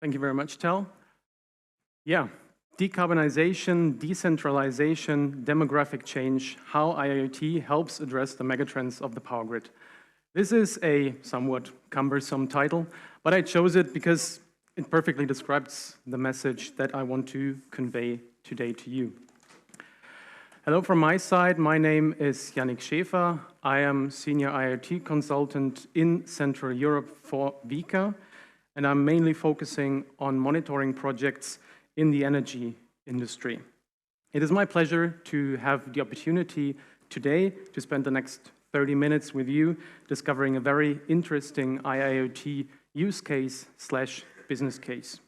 Thank you very much, Tel. Yeah, decarbonization, decentralization, demographic change, how IIoT helps address the megatrends of the power grid. This is a somewhat cumbersome title, but I chose it because it perfectly describes the message that I want to convey today to you. Hello from my side, my name is Yannick Schäfer. I am Senior IoT Consultant in Central Europe for Vika, and I'm mainly focusing on monitoring projects in the energy industry. It is my pleasure to have the opportunity today to spend the next 30 minutes with you discovering a very interesting IIoT use case / business case.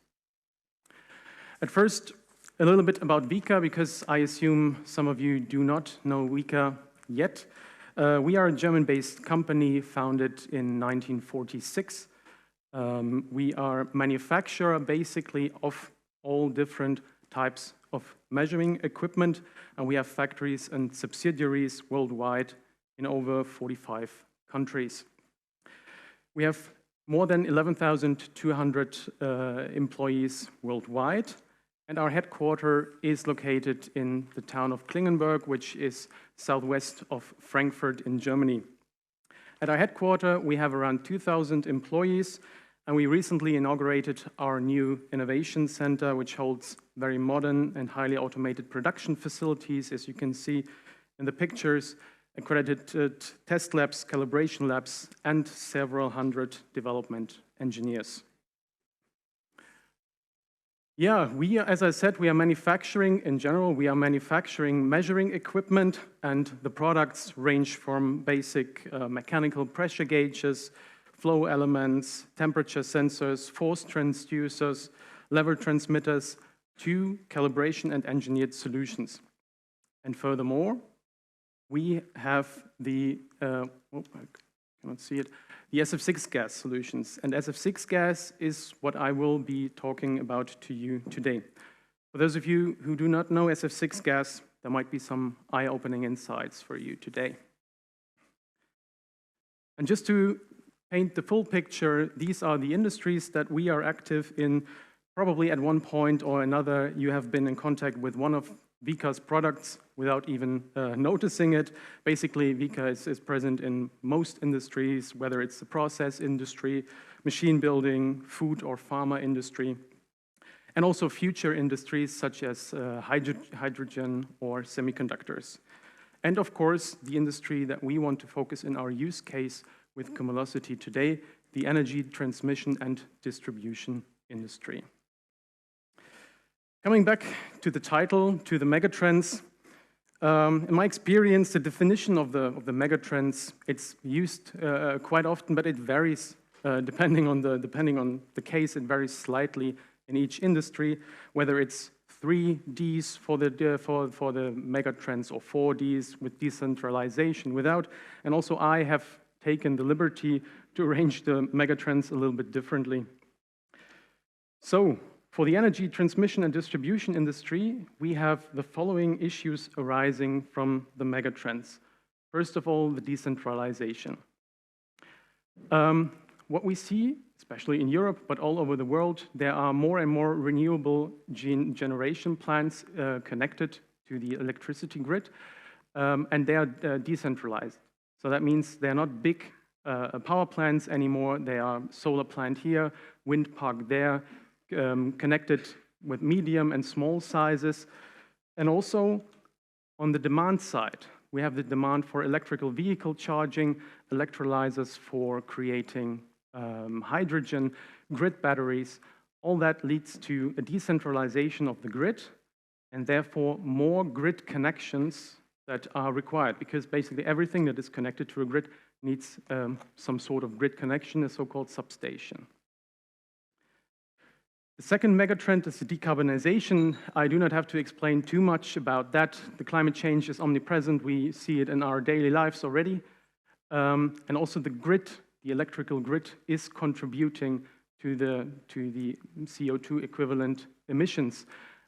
At first, a little bit about Vika, because I assume some of you do not know Vika yet. We are a German-based company founded in 1946. We are a manufacturer basically of all different types of measuring equipment, and we have factories and subsidiaries worldwide in over 45 countries. We have more than 11,200 employees worldwide, and our headquarters is located in the town of Klingenberg, which is southwest of Frankfurt in Germany. At our headquarters, we have around 2,000 employees, and we recently inaugurated our new innovation center, which holds very modern and highly automated production facilities, as you can see in the pictures, accredited test labs, calibration labs, and several hundred development engineers. Yeah, as I said, we are manufacturing in general. We are manufacturing measuring equipment, and the products range from basic mechanical pressure gauges, flow elements, temperature sensors, force transducers, level transmitters, to calibration and engineered solutions. And furthermore, we have the, I cannot see it, the SF6 gas solutions. And SF6 gas is what I will be talking about to you today. For those of you who do not know SF6 gas, there might be some eye-opening insights for you today. And just to paint the full picture, these are the industries that we are active in. Probably at one point or another, you have been in contact with one of Vika's products without even noticing it. Basically, Vika is present in most industries, whether it's the process industry, machine building, food or pharma industry, and also future industries such as hydrogen or semiconductors. And of course, the industry that we want to focus in our use case with Cumulocity today, the energy transmission and distribution industry. Coming back to the title, to the megatrends, in my experience, the definition of the megatrends, it's used quite often, but it varies depending on the case. It varies slightly in each industry, whether it's 3 Ds for the megatrends or 4 Ds with decentralization, without, and also I have taken the liberty to arrange the megatrends a little bit differently. So, for the energy transmission and distribution industry, we have the following issues arising from the megatrends. First of all, the decentralization. What we see, especially in Europe, but all over the world, there are more and more renewable generation plants connected to the electricity grid, and they are decentralized. So that means they're not big power plants anymore. They are solar plant here, wind park there, connected with medium and small sizes. And also on the demand side, we have the demand for electrical vehicle charging, electrolyzers for creating hydrogen, grid batteries. All that leads to a decentralization of the grid, and therefore more grid connections that are required, because basically everything that is connected to a grid needs some sort of grid connection, a so-called substation. The second megatrend is the decarbonization. I do not have to explain too much about that. The climate change is omnipresent. We see it in our daily lives already. And also the grid, the electrical grid, is contributing to the CO2 equivalent emissions.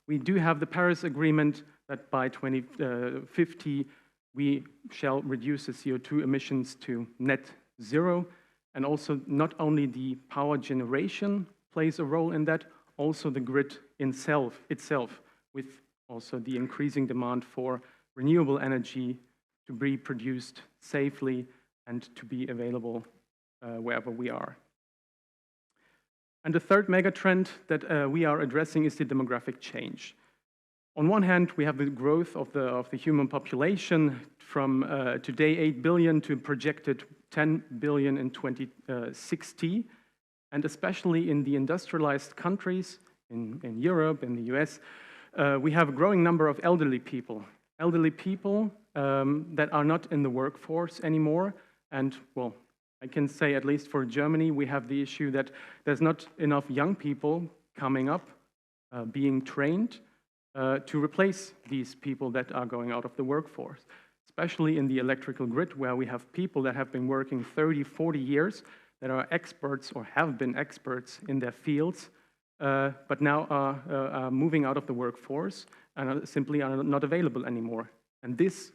We do have the Paris Agreement that by 2050 we shall reduce the CO2 emissions to net zero, and also not only the power generation plays a role in that, also the grid itself, with also the increasing demand for renewable energy to be produced safely and to be available wherever we are. And the third megatrend that we are addressing is the demographic change. On one hand, we have the growth of the human population from today 8 billion to projected 10 billion in 2060. And especially in the industrialized countries, in Europe, in the US, we have a growing number of elderly people that are not in the workforce anymore. And well, I can say at least for Germany, we have the issue that there's not enough young people coming up, being trained to replace these people that are going out of the workforce, especially in the electrical grid, where we have people that have been working 30, 40 years, that are experts or have been experts in their fields, but now are moving out of the workforce and simply are not available anymore. And this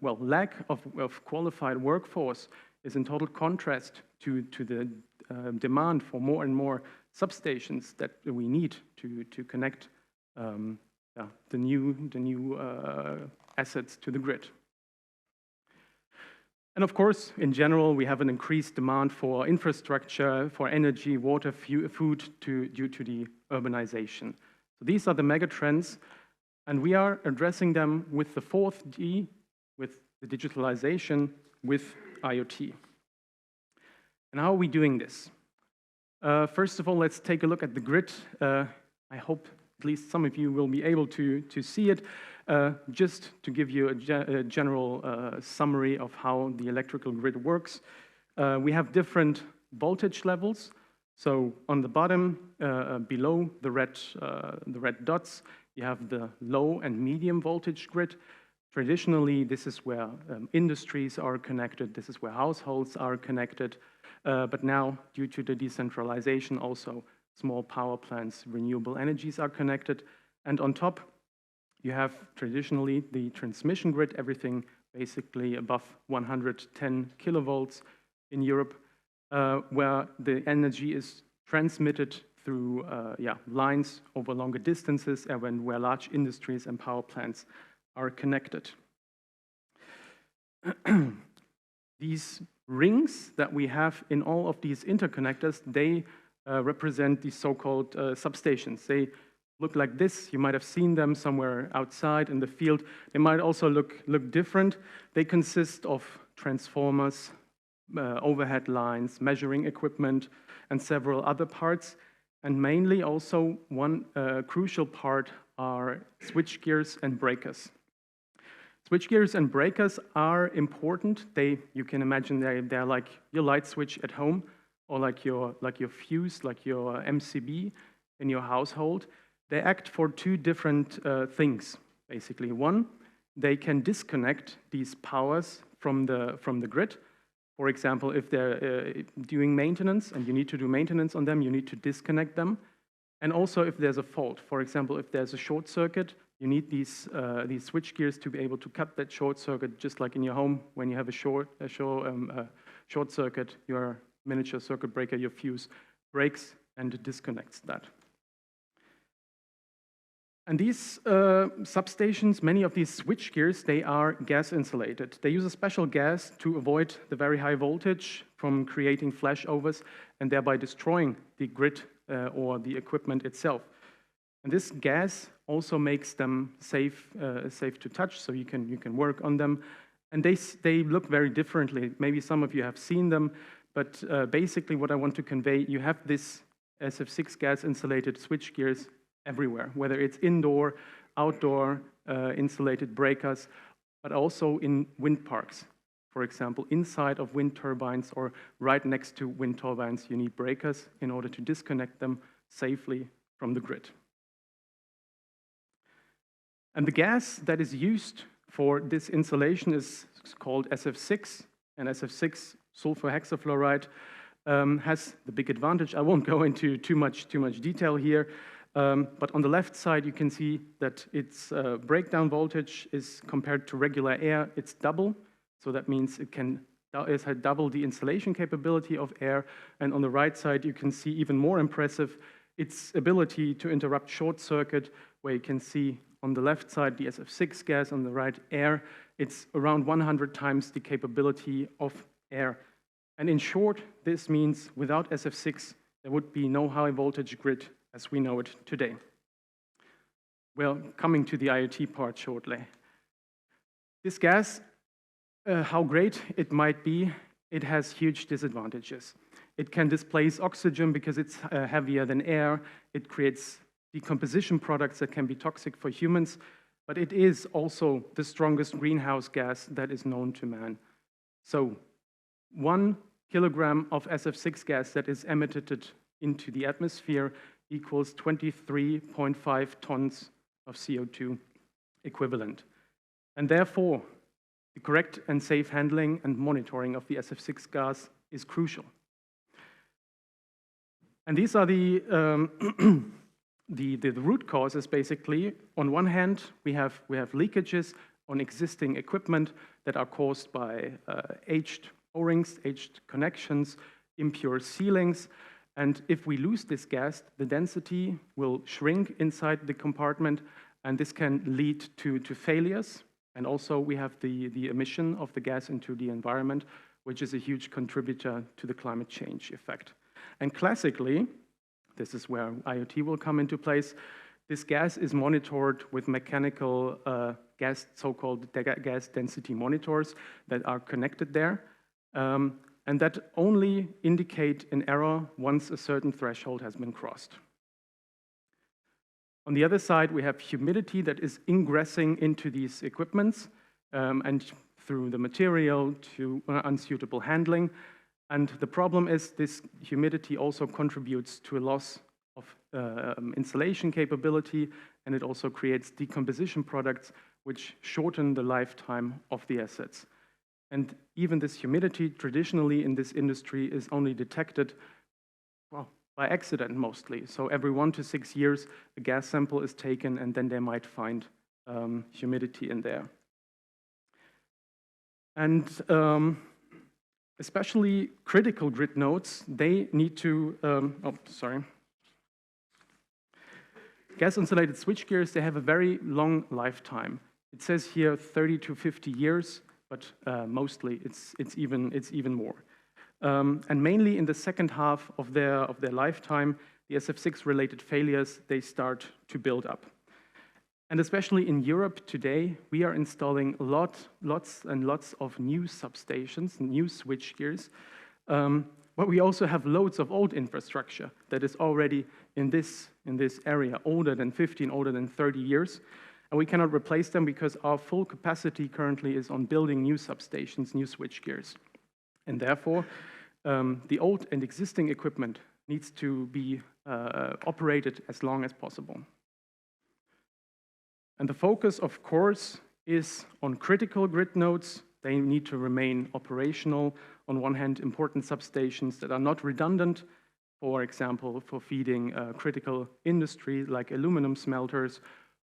lack of qualified workforce is in total contrast to the demand for more and more substations that we need to connect the new assets to the grid. And of course, in general, we have an increased demand for infrastructure, for energy, water, food due to the urbanization. So these are the megatrends, and we are addressing them with the fourth D, with the digitalization, with IoT. And how are we doing this? First of all, let's take a look at the grid. I hope at least some of you will be able to see it. Just to give you a general summary of how the electrical grid works, we have different voltage levels. So on the bottom, below the red dots, you have the low and medium voltage grid. Traditionally, this is where industries are connected, this is where households are connected, but now, due to the decentralization, also small power plants, renewable energies are connected. And on top, you have traditionally the transmission grid, everything basically above 110 kilovolts in Europe, where the energy is transmitted through lines over longer distances and where large industries and power plants are connected. These rings that we have in all of these interconnectors, they represent the so-called substations. They look like this. You might have seen them somewhere outside in the field. They might also look different. They consist of transformers, overhead lines, measuring equipment, and several other parts. And mainly also one crucial part are switchgears and breakers. Switchgears and breakers are important. You can imagine they're like your light switch at home, or like your fuse, like your MCB in your household. They act for two different things, basically. One, they can disconnect these powers from the grid. For example, if they're doing maintenance and you need to do maintenance on them, you need to disconnect them. And also if there's a fault, for example, if there's a short circuit, you need these switchgears to be able to cut that short circuit, just like in your home when you have a short circuit, your miniature circuit breaker, your fuse, breaks and disconnects that. And these substations, many of these switchgears, they are gas insulated. They use a special gas to avoid the very high voltage from creating flashovers and thereby destroying the grid or the equipment itself. And this gas also makes them safe to touch, so you can work on them. And they look very differently. Maybe some of you have seen them, but basically what I want to convey, you have this SF6 gas insulated switchgears everywhere, whether it's indoor, outdoor, insulated breakers, but also in wind parks. For example, inside of wind turbines or right next to wind turbines, you need breakers in order to disconnect them safely from the grid. And the gas that is used for this insulation is called SF6, and SF6 sulfur hexafluoride has the big advantage. I won't go into too much detail here, but on the left side you can see that its breakdown voltage is compared to regular air, it's double, so that means it can It had double the installation capability of air, and on the right side you can see even more impressive its ability to interrupt short circuit, where you can see on the left side the SF6 gas, on the right air. It's around 100 times the capability of air. And in short, this means without SF6 there would be no high voltage grid as we know it today. Well, coming to the IoT part shortly. This gas, how great it might be, it has huge disadvantages. It can displace oxygen because it's heavier than air. It creates decomposition products that can be toxic for humans, but it is also the strongest greenhouse gas that is known to man. So 1 kilogram of SF6 gas that is emitted into the atmosphere equals 23.5 tons of CO2 equivalent. And therefore, the correct and safe handling and monitoring of the SF6 gas is crucial. And these are the root causes, basically. On one hand, we have leakages on existing equipment that are caused by aged O-rings, aged connections, impure sealings. And if we lose this gas, the density will shrink inside the compartment, and this can lead to failures. And also we have the emission of the gas into the environment, which is a huge contributor to the climate change effect. And classically, this is where IoT will come into place, this gas is monitored with mechanical so-called gas density monitors that are connected there. And that only indicate an error once a certain threshold has been crossed. On the other side, we have humidity that is ingressing into these equipments and through the material to unsuitable handling. And the problem is this humidity also contributes to a loss of insulation capability, and it also creates decomposition products which shorten the lifetime of the assets. And even this humidity, traditionally in this industry, is only detected, well, by accident mostly. So every 1 to 6 years, a gas sample is taken, and then they might find humidity in there. And especially critical grid nodes, they need to, Gas-insulated switchgears, they have a very long lifetime. It says here 30 to 50 years, but mostly it's even more. And mainly in the second half of their lifetime, the SF6-related failures, they start to build up. And especially in Europe today, we are installing lots and lots of new substations, new switchgears, but we also have loads of old infrastructure that is already in this area, older than 15, older than 30 years. And we cannot replace them because our full capacity currently is on building new substations, new switchgears. And therefore, the old and existing equipment needs to be operated as long as possible. And the focus, of course, is on critical grid nodes. They need to remain operational. On one hand, important substations that are not redundant, for example, for feeding critical industry like aluminum smelters,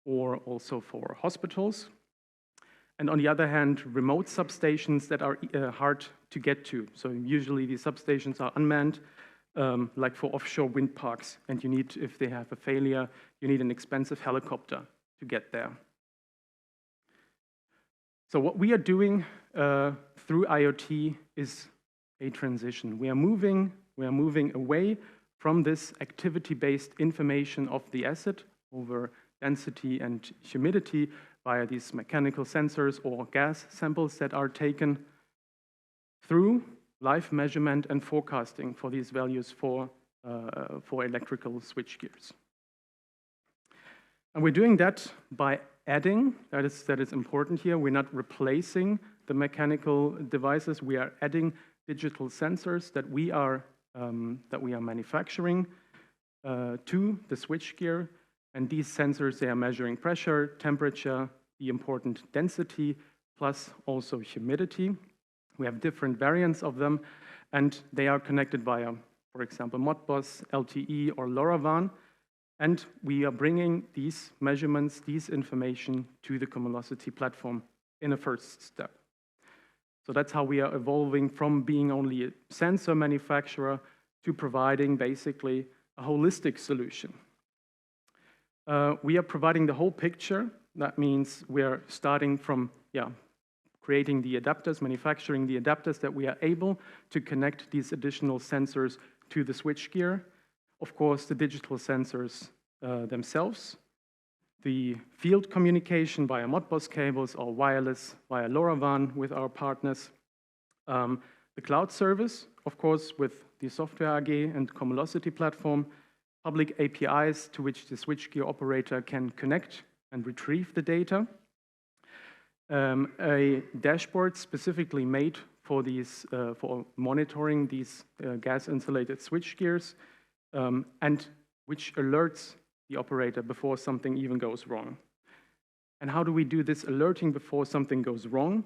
or also for hospitals. And on the other hand, remote substations that are hard to get to. So usually these substations are unmanned, like for offshore wind parks. And you need, if they have a failure, you need an expensive helicopter to get there. So what we are doing through IoT is a transition. We are moving away from this activity-based information of the asset over density and humidity via these mechanical sensors or gas samples that are taken through live measurement and forecasting for these values for electrical switchgears. And we're doing that by adding, that is important here, we're not replacing the mechanical devices, we are adding digital sensors that we are manufacturing to the switchgear. And these sensors, they are measuring pressure, temperature, the important density, plus also humidity. We have different variants of them, and they are connected via, for example, Modbus, LTE, or LoRaWAN. And we are bringing these measurements, these information to the Cumulocity platform in a first step. So that's how we are evolving from being only a sensor manufacturer to providing basically a holistic solution. We are providing the whole picture. That means we are starting from creating the adapters, manufacturing the adapters that we are able to connect these additional sensors to the switchgear. Of course, the digital sensors themselves, the field communication via Modbus cables or wireless via LoRaWAN with our partners, the cloud service, of course, with the Software AG and Cumulocity platform, public APIs to which the switchgear operator can connect and retrieve the data, a dashboard specifically made for these for monitoring these gas-insulated switchgears, and which alerts the operator before something even goes wrong. And how do we do this alerting before something goes wrong?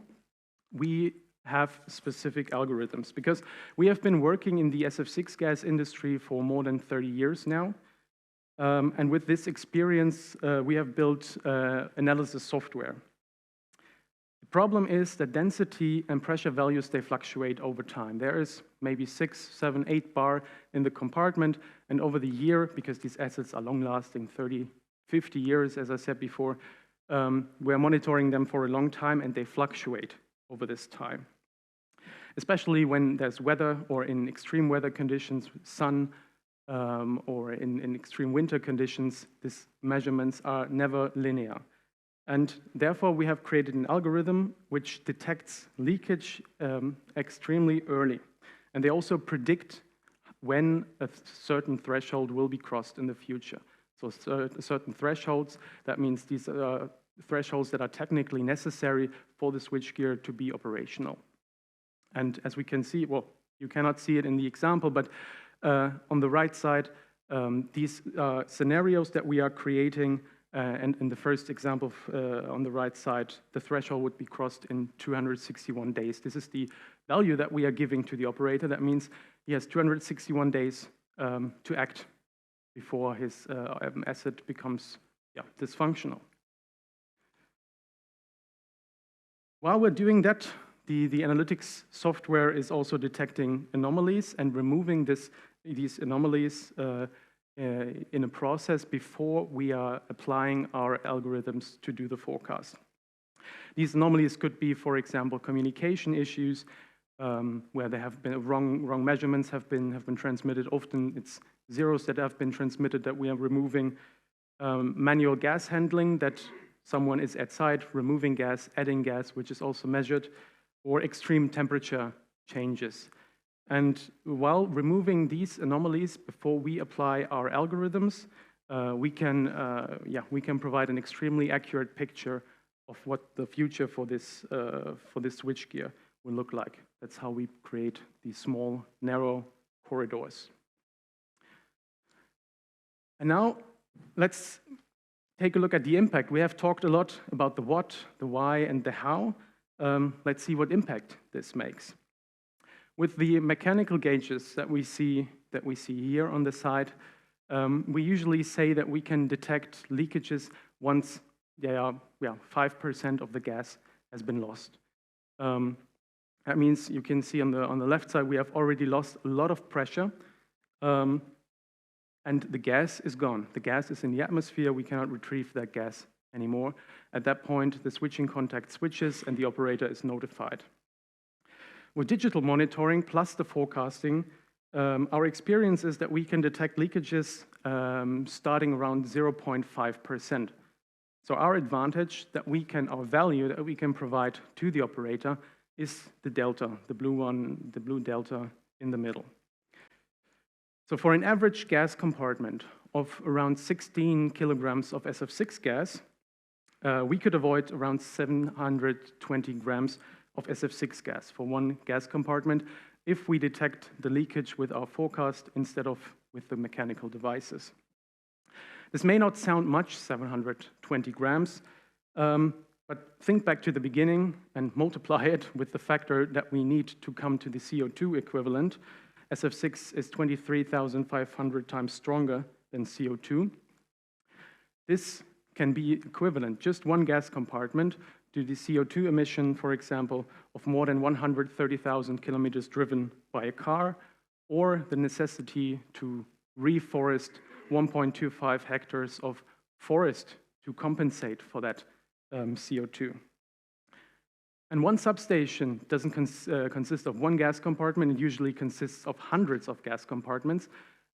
We have specific algorithms, because we have been working in the SF6 gas industry for more than 30 years now. And with this experience, we have built analysis software. The problem is that density and pressure values, they fluctuate over time. There is maybe 6, 7, 8 bar in the compartment, and over the year, because these assets are long-lasting, 30, 50 years, as I said before, we're monitoring them for a long time, and they fluctuate over this time. Especially when there's weather, or in extreme weather conditions, sun, or in extreme winter conditions, these measurements are never linear. And therefore, we have created an algorithm which detects leakage extremely early. And they also predict when a certain threshold will be crossed in the future. So certain thresholds, that means these are thresholds that are technically necessary for the switchgear to be operational. And as we can see, well, you cannot see it in the example, but on the right side, these scenarios that we are creating. And in the first example on the right side, the threshold would be crossed in 261 days. This is the value that we are giving to the operator. That means he has 261 days to act before his asset becomes dysfunctional. While we're doing that, the analytics software is also detecting anomalies and removing these anomalies in a process before we are applying our algorithms to do the forecast. These anomalies could be, for example, communication issues, where there have been wrong measurements have been transmitted. Often it's zeros that have been transmitted that we are removing. Manual gas handling, that someone is at site removing gas, adding gas, which is also measured, or extreme temperature changes. And while removing these anomalies before we apply our algorithms, we can provide an extremely accurate picture of what the future for this switchgear will look like. That's how we create these small, narrow corridors. And now let's take a look at the impact. We have talked a lot about the what, the why, and the how. Let's see what impact this makes. With the mechanical gauges that we see here on the side, we usually say that we can detect leakages once 5% of the gas has been lost. That means you can see on the left side we have already lost a lot of pressure, and the gas is gone. The gas is in the atmosphere. We cannot retrieve that gas anymore. At that point, the switching contact switches and the operator is notified. With digital monitoring plus the forecasting, our experience is that we can detect leakages starting around 0.5%. So our advantage our value that we can provide to the operator is the delta, the blue delta in the middle. So for an average gas compartment of around 16 kilograms of SF6 gas, we could avoid around 720 grams of SF6 gas for one gas compartment if we detect the leakage with our forecast instead of with the mechanical devices. This may not sound much, 720 grams, but think back to the beginning and multiply it with the factor that we need to come to the CO2 equivalent. SF6 is 23,500 times stronger than CO2. This can be equivalent, just one gas compartment, to the CO2 emission, for example, of more than 130,000 kilometers driven by a car, or the necessity to reforest 1.25 hectares of forest to compensate for that CO2. And one substation doesn't consist of one gas compartment. It usually consists of hundreds of gas compartments.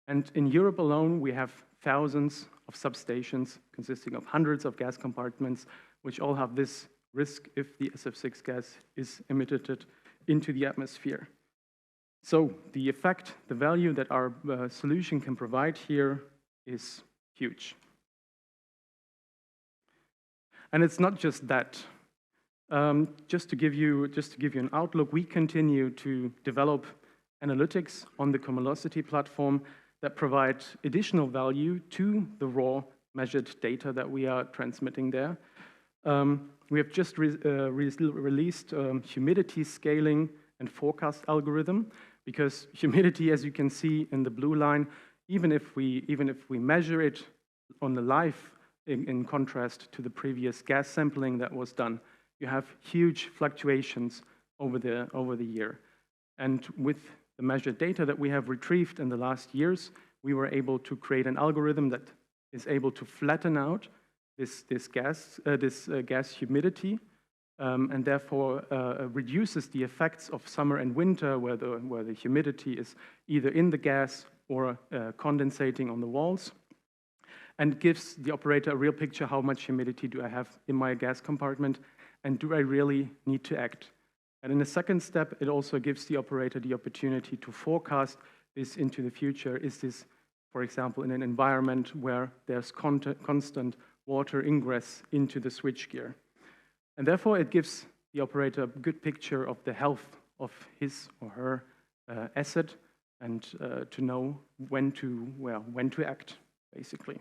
And in Europe alone, we have thousands of substations consisting of hundreds of gas compartments, which all have this risk if the SF6 gas is emitted into the atmosphere. So the effect, the value that our solution can provide here is huge. And it's not just that. Just to give you an outlook, we continue to develop analytics on the Cumulocity platform that provide additional value to the raw measured data that we are transmitting there. We have just released humidity scaling and forecast algorithm, because humidity, as you can see in the blue line, even if we measure it on the live, in contrast to the previous gas sampling that was done, you have huge fluctuations over the year. And with the measured data that we have retrieved in the last years, we were able to create an algorithm that is able to flatten out this gas humidity, and therefore reduces the effects of summer and winter, where the humidity is either in the gas or condensating on the walls, and gives the operator a real picture: how much humidity do I have in my gas compartment, and do I really need to act? And in the second step, it also gives the operator the opportunity to forecast this into the future. Is this, for example, in an environment where there's constant water ingress into the switchgear? And therefore, it gives the operator a good picture of the health of his or her asset, and to know when to act, basically.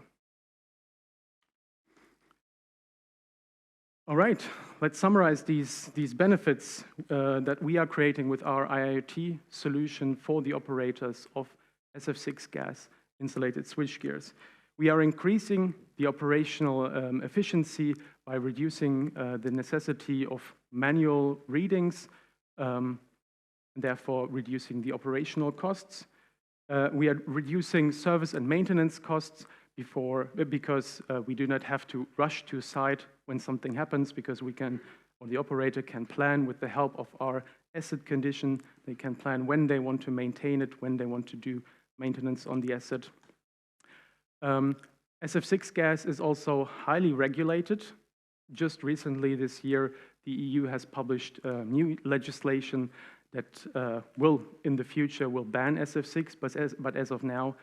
All right, let's summarize these benefits that we are creating with our IIoT solution for the operators of SF6 gas insulated switchgears. We are increasing the operational efficiency by reducing the necessity of manual readings, and therefore reducing the operational costs. We are reducing service and maintenance costs because we do not have to rush to site when something happens, because we can, or the operator can plan with the help of our asset condition. They can plan when they want to maintain it, when they want to do maintenance on the asset. SF6 gas is also highly regulated. Just recently this year, the EU has published new legislation that will, in the future, will ban SF6, but as of now,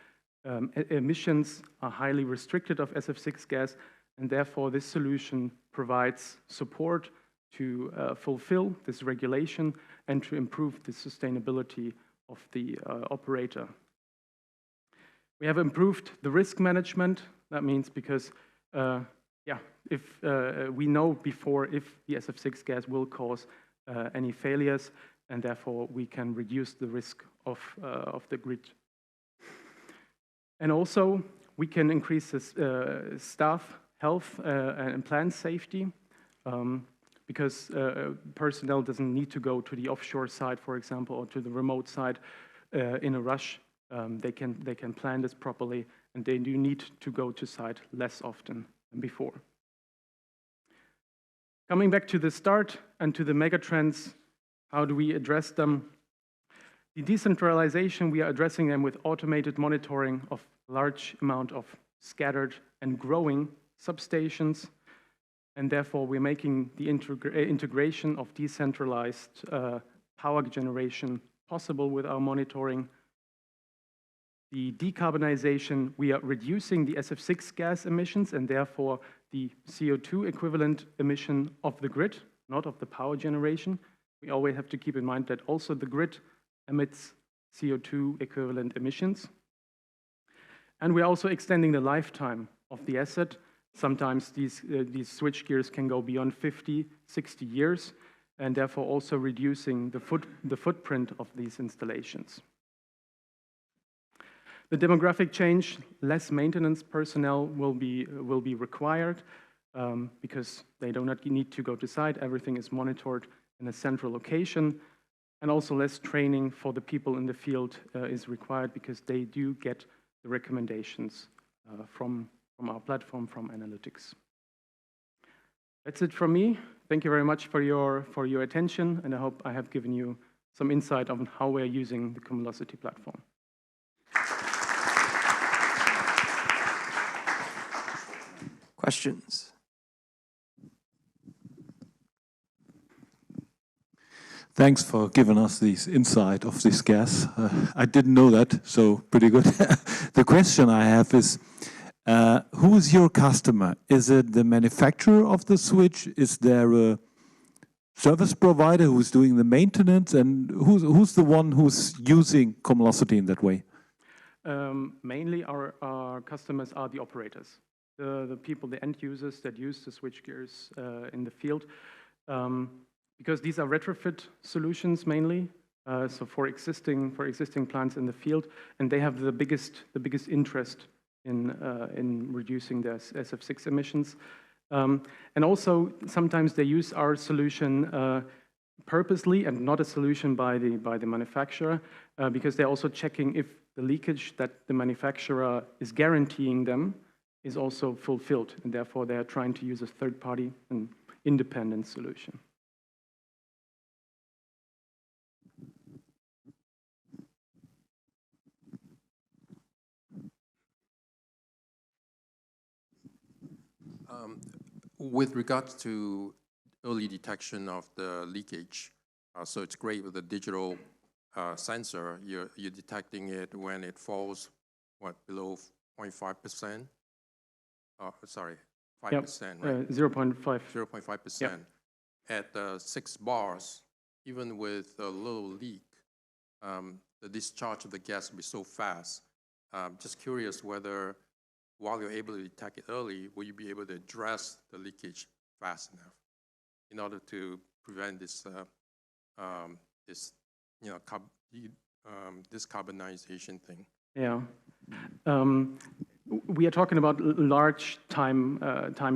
emissions are highly restricted of SF6 gas, and therefore this solution provides support to fulfill this regulation and to improve the sustainability of the operator. We have improved the risk management. That means because if we know before if the SF6 gas will cause any failures, and therefore we can reduce the risk of the grid. And also, we can increase the staff health and plant safety, because personnel doesn't need to go to the offshore site, for example, or to the remote site in a rush. They can plan this properly, and they do need to go to site less often than before. Coming back to the start and to the megatrends, how do we address them? The decentralization, we are addressing them with automated monitoring of large amount of scattered and growing substations, and therefore we're making the integration of decentralized power generation possible with our monitoring. The decarbonization, we are reducing the SF6 gas emissions and therefore the CO2 equivalent emission of the grid, not of the power generation. We always have to keep in mind that also the grid emits CO2 equivalent emissions. And we're also extending the lifetime of the asset. Sometimes these switchgears can go beyond 50, 60 years, and therefore also reducing the footprint of these installations. The demographic change, less maintenance personnel will be required. because they do not need to go to site. Everything is monitored in a central location. And also less training for the people in the field is required because they do get the recommendations from our platform, from analytics. That's it from me. Thank you very much for your attention, and I hope I have given you some insight on how we're using the Cumulocity platform. Questions? Thanks for giving us this insight of this gas. I didn't know that, so pretty good. The question I have is, who is your customer? Is it the manufacturer of the switch? Is there a service provider who's doing the maintenance? And who's the one who's using Cumulocity in that way? Mainly our customers are the operators, the people, the end users that use the switch gears in the field. Because these are retrofit solutions mainly, so for existing plants in the field, and they have the biggest interest in reducing their SF6 emissions. And also sometimes they use our solution purposely and not a solution by the manufacturer, because they're also checking if the leakage that the manufacturer is guaranteeing them is also fulfilled, and therefore they are trying to use a third-party and independent solution. With regards to early detection of the leakage, so it's great with the digital sensor. You're detecting it when it falls, below 0.5%? Sorry, 5%, yep. right? 0.5. 0.5%. Yep. At 6 bars, even with a little leak, the discharge of the gas will be so fast. Just curious whether, while you're able to detect it early, will you be able to address the leakage fast enough in order to prevent this, decarbonisation thing? Yeah. We are talking about large time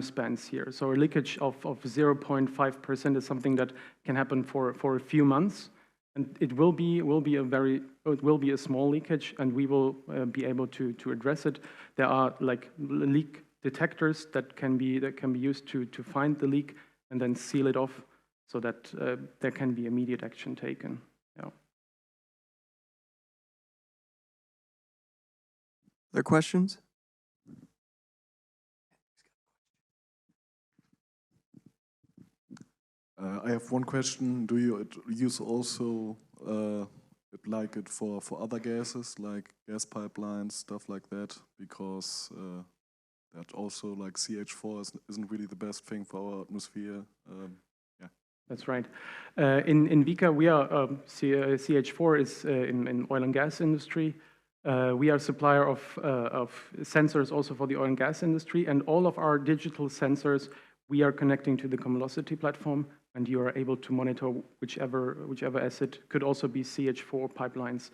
spans here. So a leakage of 0.5% is something that can happen for a few months, and it will be a small leakage, and we will be able to address it. There are like leak detectors that can be used to find the leak and then seal it off, so that there can be immediate action taken. Yeah. Other questions? I have one question. Do you use also like it for other gases, like gas pipelines, stuff like that? Because that also, like CH4 isn't really the best thing for our atmosphere. Yeah. That's right. In Vika, we are CH4 is in oil and gas industry. We are a supplier of sensors also for the oil and gas industry, and all of our digital sensors we are connecting to the Cumulocity platform, and you are able to monitor whichever asset. Could also be CH4 pipelines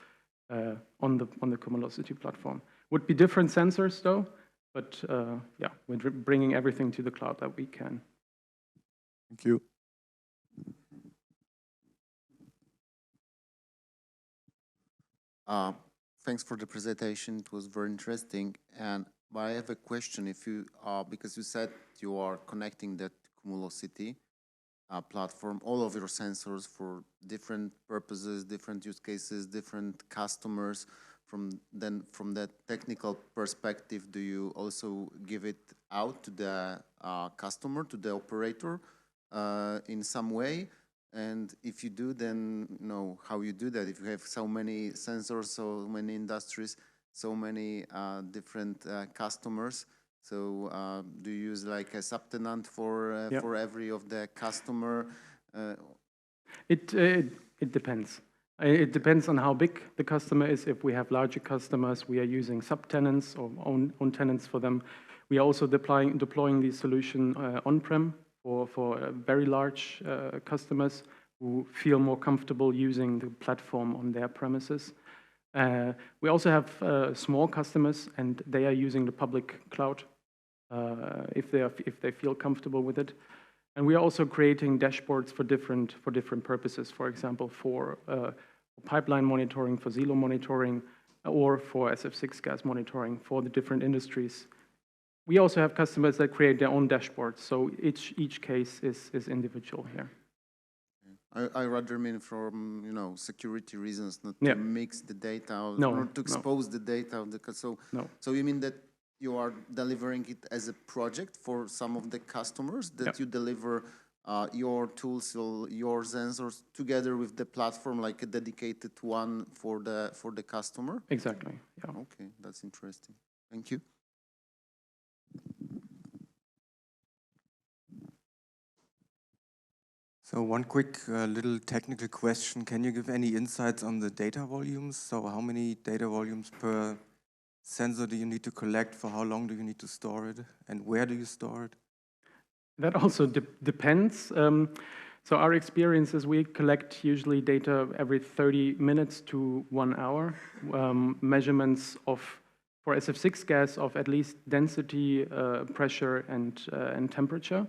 on the Cumulocity platform. Would be different sensors though, but yeah, we're bringing everything to the cloud that we can. Thank you. Thanks for the presentation. It was very interesting. But I have a question. If you because you said you are connecting that Cumulocity platform, all of your sensors for different purposes, different use cases, different customers. From that technical perspective, do you also give it out to the customer, to the operator, in some way? And if you do, then how you do that. If you have so many sensors, so many industries, so many different customers, so do you use like a subtenant for Yep. for every of the customer? It depends. It depends on how big the customer is. If we have larger customers, we are using subtenants or own tenants for them. We are also deploying the solution on-prem for very large customers who feel more comfortable using the platform on their premises. We also have small customers, and they are using the public cloud if they feel comfortable with it. And we are also creating dashboards for different purposes. For example, for pipeline monitoring, for silo monitoring, or for SF6 gas monitoring for the different industries. We also have customers that create their own dashboards, so each case is individual here. I rather mean from, you know, security reasons, not Yeah. to mix the data, No, not to no. expose the data of the, No. so you mean that you are delivering it as a project for some of the customers, that Yeah. you deliver your tools, your sensors together with the platform, like a dedicated one for the customer? Exactly, yeah. Okay, that's interesting. Thank you. So one quick little technical question. Can you give any insights on the data volumes? So how many data volumes per sensor do you need to collect? For how long do you need to store it? And where do you store it? That also depends. So our experience is we collect usually data every 30 minutes to 1 hour, measurements for SF6 gas of at least density, pressure, and temperature.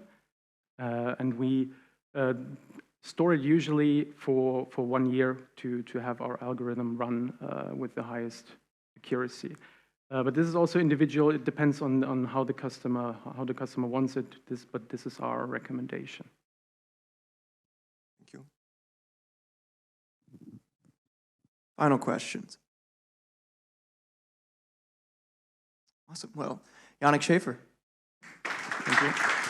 And we store it usually for 1 year to have our algorithm run with the highest accuracy. But this is also individual. It depends on how the customer wants it. But this is our recommendation. Thank you. Final questions. Awesome. Well, Yannick Schaefer. Thank you.